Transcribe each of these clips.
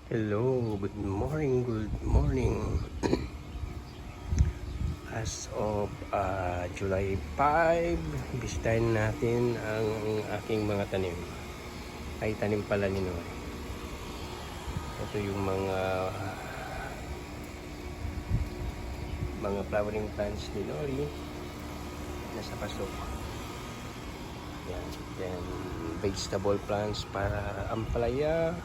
Hello, good morning, good morning. As of July 5, bisitahin natin ang aking mga tanim. Ay, tanim pala ni Noy. Ito yung mga flowering plants ni Nori. Nasa pasok. Yan. Then, vegetable plants para ampalaya.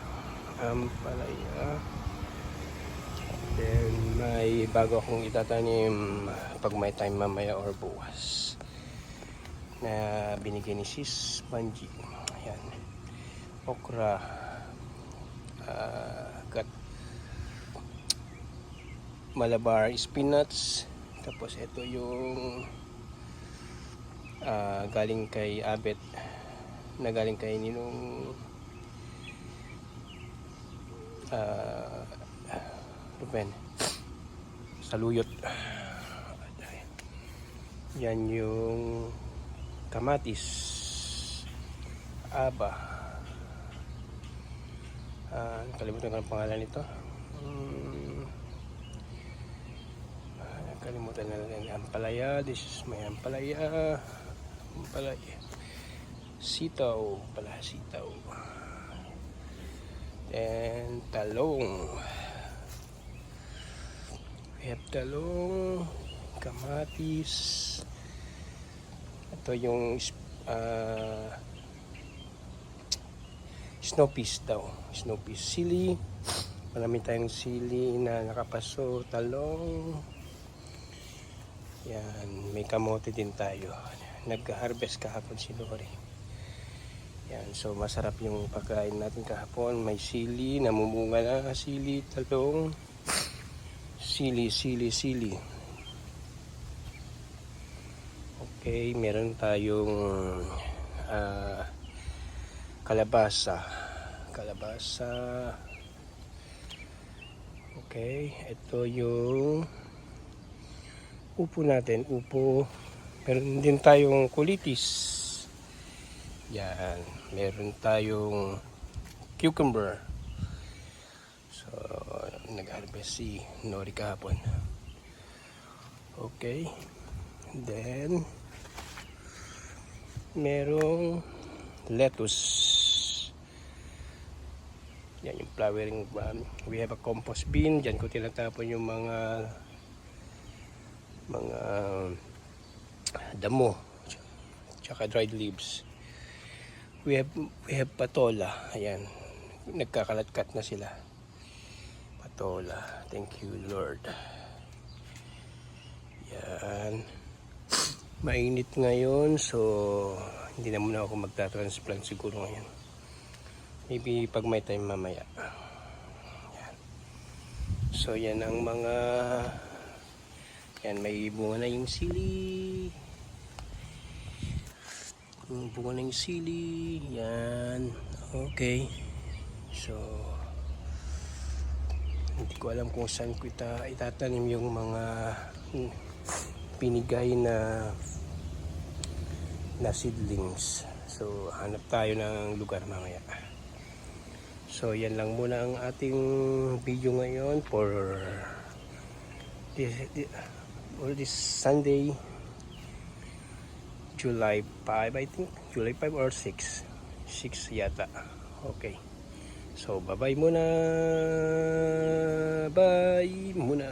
Then may bago akong itatanim pag may time mamaya or bukas na binigay ni Sis Manji. Ayan, okra, Malabar spinach. Tapos ito yung galing kay Abet, na galing kay Ninong Ruben Saluyot. Yan yung kamatis, aba, kalimutan ko ang pangalan nito. Kalimutan na lang. Ampalaya, this is may ampalaya, sitaw pala, sitaw. And talong. We have talong, kamatis. Ito yung snow peas daw. Snow peas. Sili. Marami tayong sili na nakapaso. Talong. Yan. May kamote din tayo. Nag-harvest kahapon si Lori. Yan, so masarap yung pagkain natin kahapon. May sili, namumunga na sili, talong, sili. Okay, meron tayong kalabasa. Okay, ito yung upo natin, Meron din tayong kulitis. Yan, meron tayong cucumber. So, nag-harvest si Nori kahapon. Okay. Then, merong lettuce. Yan yung flowering one. We have a compost bin. Diyan ko tinatapon yung mga damo. Tsaka dried leaves. We have patola. Ayan. Nagkakalat-kat na sila. Patola. Thank you, Lord. Yan. Mainit ngayon. So, hindi na muna ako magta-transplant siguro ngayon. Maybe pag may time mamaya. Yan. So, yan ang mga... Yan, may bunga na yung sili. Bunga ng sili. Yan. Okay. So, hindi ko alam kung saan ko itatanim yung mga pinigay na seedlings. So, hanap tayo ng lugar mamaya. So, yan lang muna ang ating video ngayon for this Sunday, July 5, I think. July 5 or 6. 6 yata. Okay. So, bye-bye muna. Bye muna.